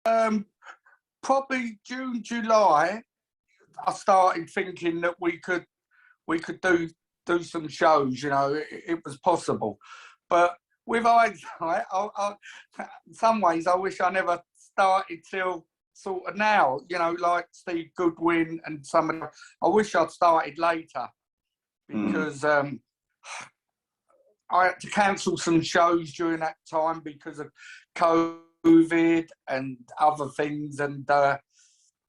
Probably June, July. I started thinking that we could do some shows. You know, it was possible, but with hindsight, in some ways, I wish I never started till sort of now. You know, like Steve Goodwin and some of them. I wish I'd started later because I had to cancel some shows during that time because of COVID and other things, and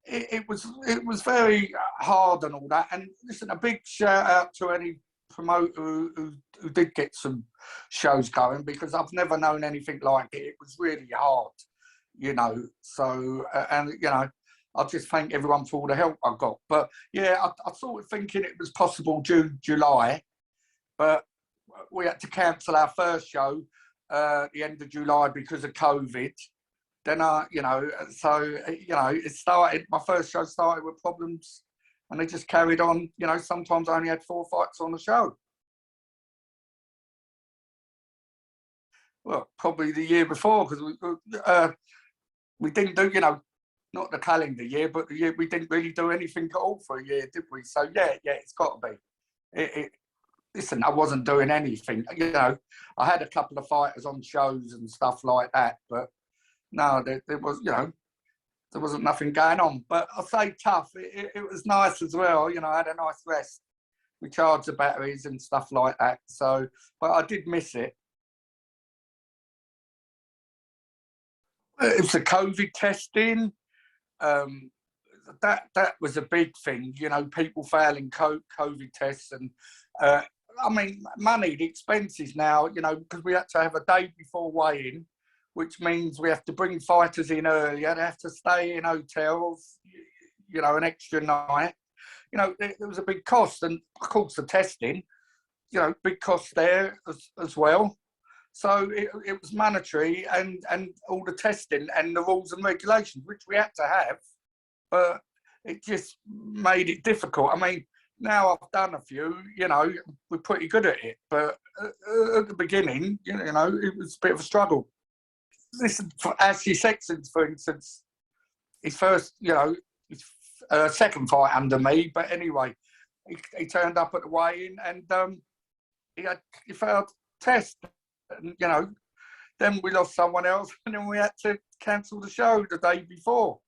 it was very hard and all that. And listen, a big shout out to any promoter who did get some shows going, because I've never known anything like it. It was really hard, you know. So and you know, I just thank everyone for all the help I got. But yeah, I sort of thinking it was possible June, July, but we had to cancel our first show at the end of July because of COVID. Then you know, so you know, it started. My first show started with problems, and they just carried on. You know, sometimes I only had 4 fights on the show. Well, probably the year before, because we didn't do, you know, not the calendar year, but the year we didn't really do anything at all for a year, did we? So yeah, it's got to be. Listen, I wasn't doing anything. You know, I had a couple of fighters on shows and stuff like that, but no, there was, you know, there wasn't nothing going on. But I say tough. It was nice as well. You know, I had a nice rest. We charged the batteries and stuff like that. So, but I did miss it. It was the COVID testing. That was a big thing. You know, people failing COVID tests, and I mean, money, the expenses now. You know, because we had to have a day before weigh-in, which means we have to bring fighters in earlier. They have to stay in hotels, you know, an extra night. You know, there was a big cost. And, of course, the testing, you know, big cost there as well. So it was monetary, and all the testing and the rules and regulations, which we had to have, but it just made it difficult. I mean, now I've done a few, you know, we're pretty good at it. But at the beginning, you know, it was a bit of a struggle. Listen, for Ashley Sexton, for instance, his first, you know, his second fight under me. But anyway, he turned up at the weigh-in, and he failed test. And, you know, then we lost someone else, and then we had to cancel the show the day before.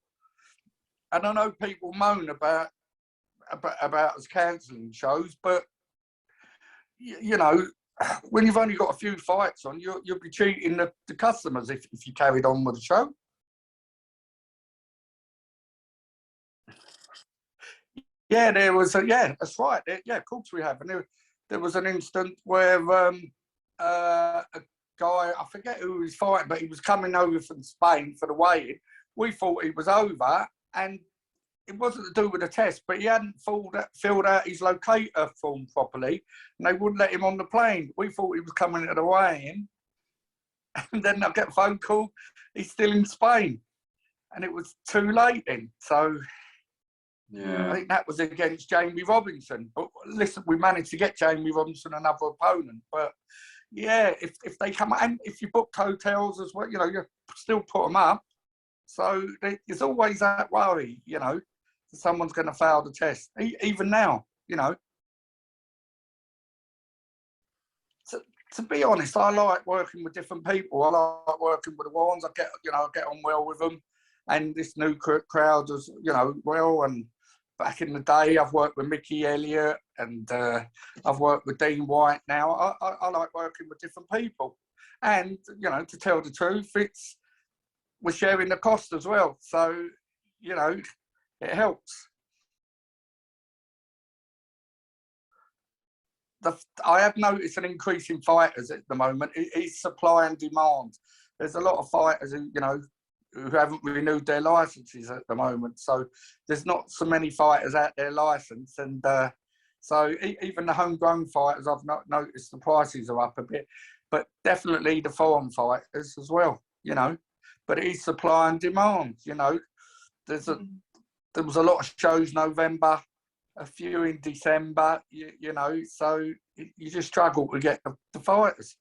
And I know people moan about us cancelling shows, but you know, when you've only got a few fights on, you'll be cheating the customers if you carried on with the show. Yeah, there was yeah, that's right. Yeah, of course we have. And there was an instant where a guy, I forget who he was fighting, but he was coming over from Spain for the weigh-in. We thought he was over, and it wasn't to do with the test, but he hadn't filled out his locator form properly, and they wouldn't let him on the plane. We thought he was coming to the weigh-in, and then I get a phone call, he's still in Spain, and it was too late then. So yeah, I think that was against Jamie Robinson. But listen, we managed to get Jamie Robinson another opponent. But yeah, if they come, and if you book hotels as well, you know, you still put them up. So there's always that worry, you know, that someone's going to fail the test. Even now, you know. To be honest, I like working with different people. I like working with the ones I get on well with them, and this new crowd as, you know, well. And back in the day, I've worked with Mickey Elliott, and I've worked with Dean White. Now I like working with different people, and you know, to tell the truth, we're sharing the cost as well. So, you know, it helps. I have noticed an increase in fighters at the moment. It's supply and demand. There's a lot of fighters who, you know, who haven't renewed their licenses at the moment. So there's not so many fighters out there licensed. And so even the homegrown fighters, I've not noticed the prices are up a bit. But definitely the foreign fighters as well, you know. But it is supply and demand, you know. There was a lot of shows November, a few in December, you know, so you just struggle to get the fighters.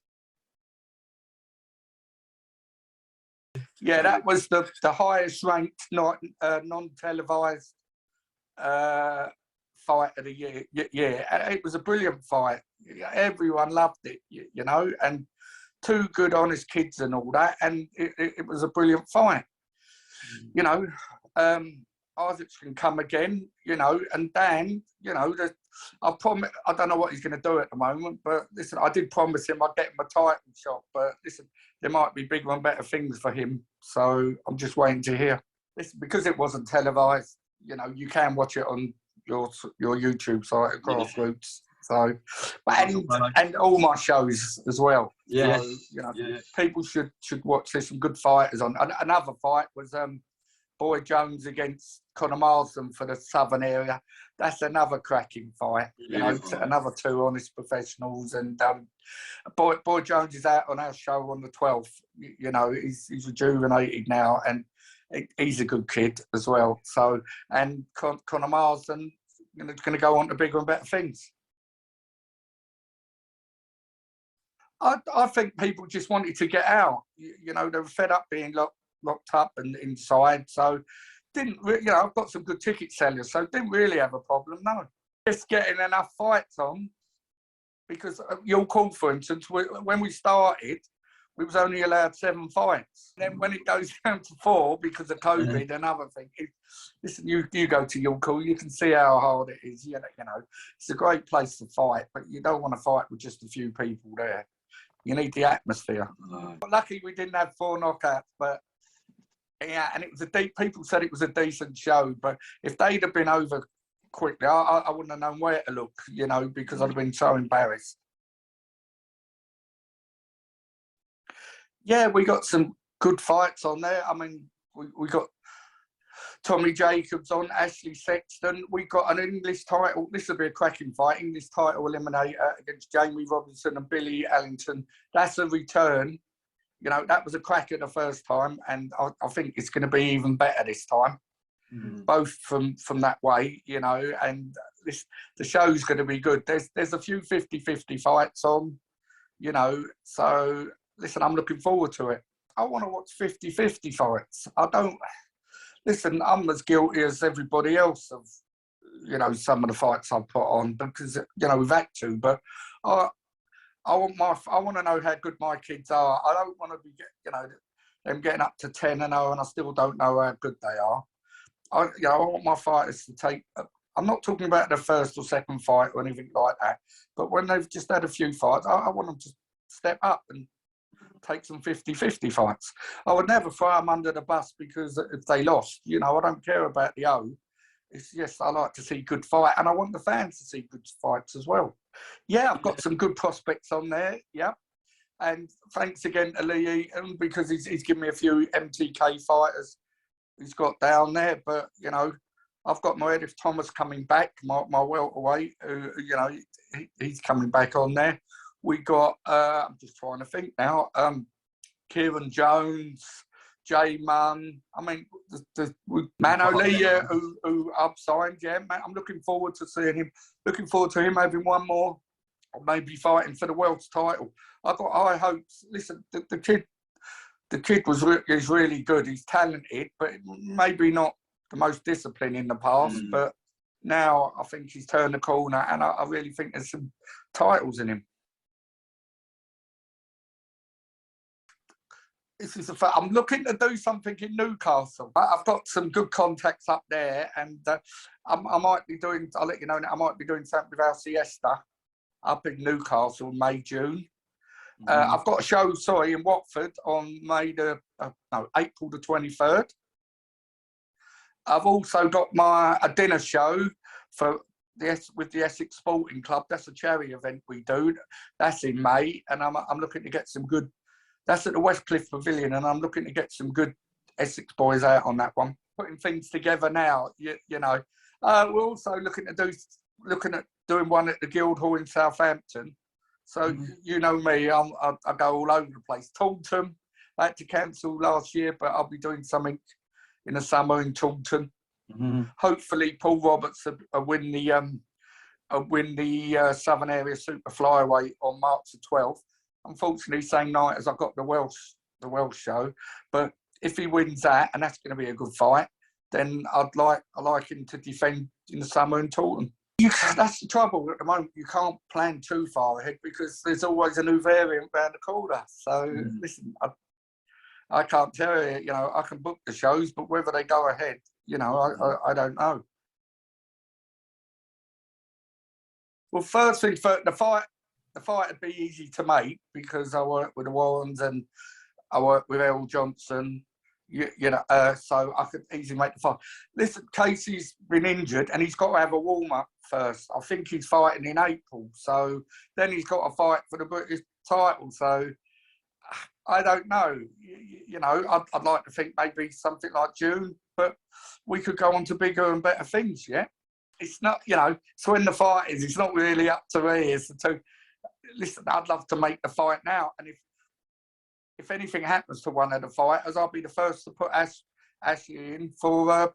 Yeah, that was the highest ranked non-televised fight of the year. Yeah, it was a brilliant fight. Everyone loved it, you know, and two good, honest kids and all that, and it was a brilliant fight. You know, Isaacs can come again, you know, and Dan, you know, I don't know what he's going to do at the moment, but listen, I did promise him I'd get him a title shot, but listen, there might be bigger and better things for him, so I'm just waiting to hear. Listen, because it wasn't televised, you know, you can watch it on your YouTube site, Grassroots. So, and all my shows as well. Yeah. So, you know, people should watch. There's some good fighters on. Another fight was Boy Jones against Conor Marsden for the Southern area. That's another cracking fight. You know, another two honest professionals. And Boy Jones is out on our show on the 12th. You know, he's rejuvenated now, and he's a good kid as well. So, and Conor Marsden, you know, going to go on to bigger and better things. I think people just wanted to get out. You know, they were fed up being locked up and inside. So, you know, I've got some good ticket sellers, so didn't really have a problem. No, just getting enough fights on, because you'll call, for instance, when we started, we was only allowed 7 fights. Then when it goes down to 4 because of COVID, another thing. Listen, you go to your call, you can see how hard it is. You know, it's a great place to fight, but you don't want to fight with just a few people there. You need the atmosphere. But lucky we didn't have 4 knockouts, but yeah, and it was people said it was a decent show, but if they'd have been over quickly, I wouldn't have known where to look, you know, because I'd have been so embarrassed. Yeah, we got some good fights on there. I mean, we got Tommy Jacobs on, Ashley Sexton. We got an English title. This will be a cracking fight. English title eliminator against Jamie Robinson and Billy Allington. That's a return. You know, that was a cracker the first time, and I think it's going to be even better this time. Both from that way, you know, and the show's going to be good. There's a few 50-50 fights on, you know, so listen, I'm looking forward to it. I want to watch 50-50 fights. Listen, I'm as guilty as everybody else of, you know, some of the fights I've put on, because, you know, we've had to, but I want to know how good my kids are. I don't want to be, you know, them getting up to 10-0 and I still don't know how good they are. I want my fighters to take. I'm not talking about the first or second fight or anything like that, but when they've just had a few fights, I want them to step up and take some 50-50 fights. I would never throw them under the bus because if they lost, you know, I don't care about the O. It's just I like to see good fight, and I want the fans to see good fights as well. Yeah, I've got some good prospects on there. Yeah, and thanks again to Lee Eaton, because he's given me a few MTK fighters he's got down there. But you know, I've got Meredith Thomas coming back, my welterweight. You know, he's coming back on there. We got I'm just trying to think now. Kieran Jones, Jay Munn. I mean, Man O'Lee, who I've signed. Yeah, man, I'm looking forward to seeing him. Looking forward to him having one more, or maybe fighting for the world's title. I've got high hopes. Listen, the kid is really good. He's talented, but maybe not the most disciplined in the past. But now I think he's turned the corner, and I really think there's some titles in him. This is I'm looking to do something in Newcastle. I've got some good contacts up there, and I might be doing. I'll let you know. I might be doing something with our Siesta up in Newcastle, May, June. I've got a show, in Watford on April the 23rd. I've also got a dinner show with the Essex Sporting Club. That's a charity event we do. That's in May, and I'm looking to get some good. That's at the Westcliff Pavilion, and I'm looking to get some good Essex boys out on that one. Putting things together now, you know. We're also looking at doing one at the Guildhall in Southampton. So you know me, I go all over the place. Taunton, I had to cancel last year, but I'll be doing something in the summer in Taunton. Hopefully, Paul Roberts will win the Southern Area Super Flyweight on March the 12th. Unfortunately, same night as I've got the Welsh show, but if he wins that, and that's going to be a good fight, then I like him to defend in the summer in Taunton. That's the trouble at the moment. You can't plan too far ahead because there's always a new variant around the corner. So listen, I can't tell you. You know, I can book the shows, but whether they go ahead, you know, I don't know. Well, first thing first, the fight would be easy to make because I work with the Warrens and I work with Errol Johnson. You know, so I could easily make the fight. Listen, Casey's been injured and he's got to have a warm-up first. I think he's fighting in April, so then he's got to fight for the British title. So I don't know. You know, I'd like to think maybe something like June, but we could go on to bigger and better things, yeah? It's not, you know, so when the fight is, it's not really up to me. It's to, listen, I'd love to make the fight now, and if anything happens to one of the fighters, I'll be the first to put Ashley in for,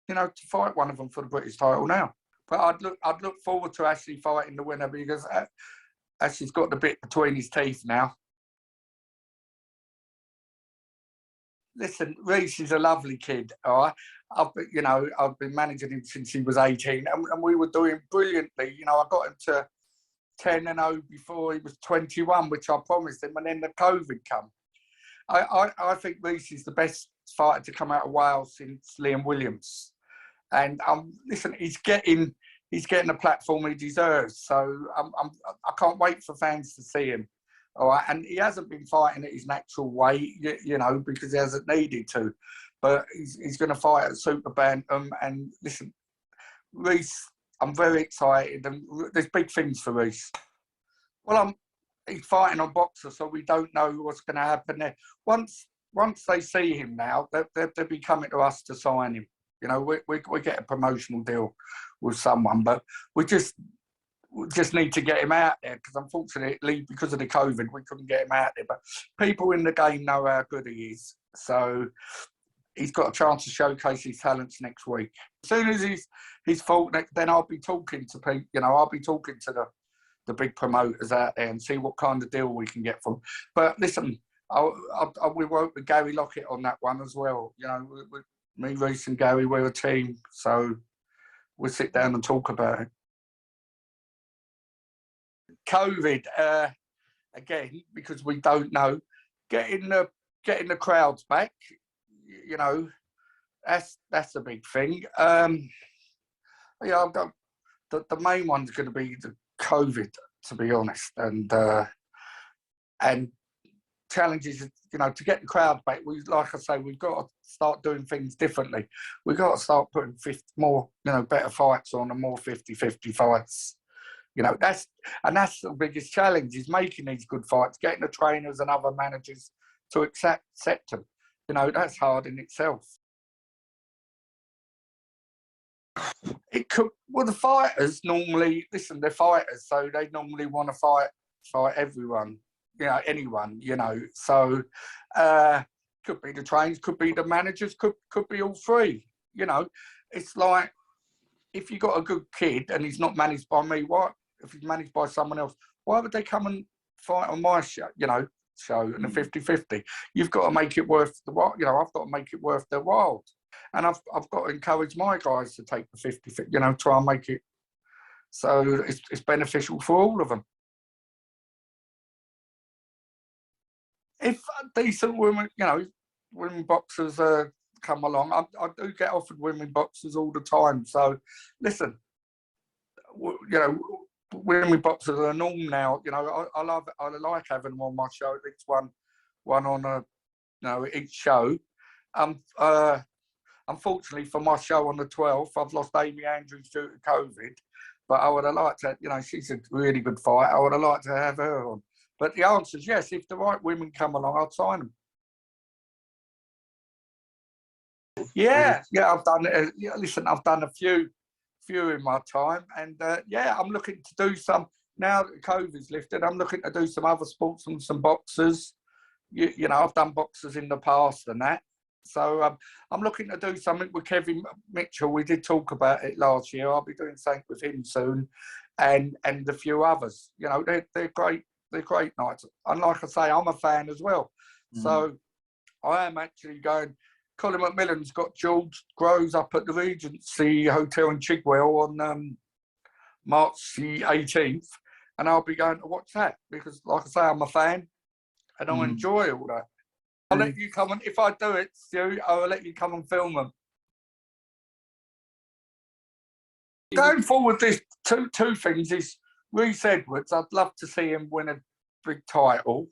you know, to fight one of them for the British title now. But I'd look forward to Ashley fighting the winner because Ashley's got the bit between his teeth now. Listen, Rhys is a lovely kid, all right? I've been managing him since he was 18, and we were doing brilliantly. You know, I got him to 10-0 before he was 21, which I promised him, and then the COVID come. I think Rhys is the best fighter to come out of Wales since Liam Williams, and listen, he's getting the platform he deserves. So I can't wait for fans to see him. All right, and he hasn't been fighting at his natural weight, you know, because he hasn't needed to, but he's going to fight at super bantam. And listen, Rhys, I'm very excited, and there's big things for Rhys. Well, he's fighting on Boxer, so we don't know what's going to happen there. Once they see him now, they'll be coming to us to sign him. You know, we get a promotional deal with someone, but we just need to get him out there because unfortunately, because of the COVID, we couldn't get him out there. But people in the game know how good he is, so he's got a chance to showcase his talents next week. As soon as he's fought next, then I'll be talking to people. You know, I'll be talking to the big promoters out there and see what kind of deal we can get from. But listen, we work with Gary Lockett on that one as well. You know, me, Rhys, and Gary, we're a team, so we'll sit down and talk about it. COVID, again, because we don't know, getting the crowds back, you know, that's a big thing. Yeah, I've got the main one's going to be the COVID, to be honest, and challenges, you know, to get the crowd back. Like I say, we've got to start doing things differently. We've got to start putting more, you know, better fights on and more 50-50 fights. You know, that's the biggest challenge, is making these good fights, getting the trainers and other managers to accept them. You know, that's hard in itself. It could, well, the fighters normally, listen, they're fighters, so they normally want to fight everyone, you know, anyone, you know. So could be the trainers, could be the managers, could be all three. You know, it's like, if you got a good kid and he's not managed by me, why? If he's managed by someone else, why would they come and fight on my show? You know, show in a 50-50. You've got to make it worth the while. You know, I've got to make it worth their while, and I've got to encourage my guys to take the 50-50. You know, try and make it so it's beneficial for all of them. If decent women, you know, women boxers come along, I do get offered women boxers all the time. So, listen, you know, women boxers are a norm now. You know, I like having them on my show. At least one on a, you know, each show. Unfortunately for my show on the 12th, I've lost Amy Andrews due to COVID. But I would have liked to, you know, she's a really good fighter. I would have liked to have her on. But the answer is yes. If the right women come along, I'll sign them. Yeah, I've done it. Yeah, listen, I've done a few in my time, and yeah, I'm looking to do some now that COVID's lifted. I'm looking to do some other sports and some boxers. You know, I've done boxers in the past and that. So I'm looking to do something with Kevin Mitchell. We did talk about it last year. I'll be doing something with him soon, and a few others. You know, they're great. They're great nights. And like I say, I'm a fan as well. So I am actually going. Colin McMillan's got George Groves up at the Regency Hotel in Chigwell on March the 18th, and I'll be going to watch that because, like I say, I'm a fan and I enjoy all that. I'll let you come and, if I do it, Stu, I'll let you come and film them. Going forward, there's two things. Is Rhys Edwards, I'd love to see him win a big title.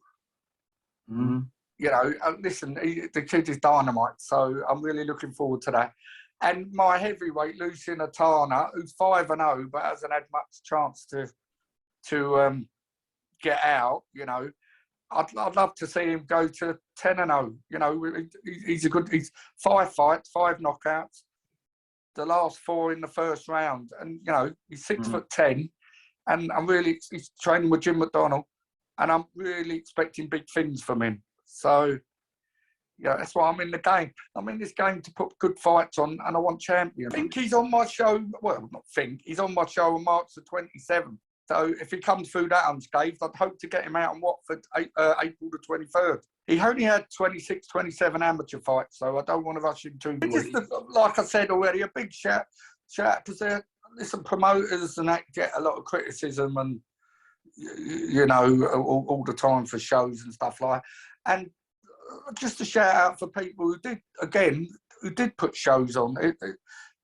You know, listen, the kid is dynamite, so I'm really looking forward to that. And my heavyweight, Lucian Atana, who's 5-0, but hasn't had much chance to get out, you know, I'd love to see him go to 10-0. You know, he's 5 fights, 5 knockouts, the last 4 in the first round. And, you know, he's 6'10", and he's training with Jim McDonnell, and I'm really expecting big things from him. So, yeah, that's why I'm in the game. I'm in this game to put good fights on, and I want champions. I think he's on my show, well, not think, he's on my show on March the 27th. So if he comes through that unscathed, I'd hope to get him out in Watford April the 23rd. He only had 26, 27 amateur fights, so I don't want to rush him too much. Like I said already, a big shout, because listen, promoters and that get a lot of criticism and, you know, all the time for shows and stuff like that. And just a shout out for people who did put shows on.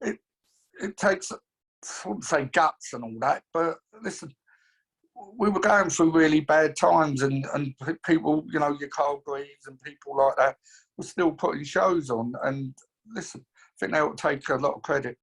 It takes, I wouldn't say guts and all that, but listen, we were going through really bad times, and people, you know, your Carl Greaves and people like that were still putting shows on. And listen, I think they ought to take a lot of credit.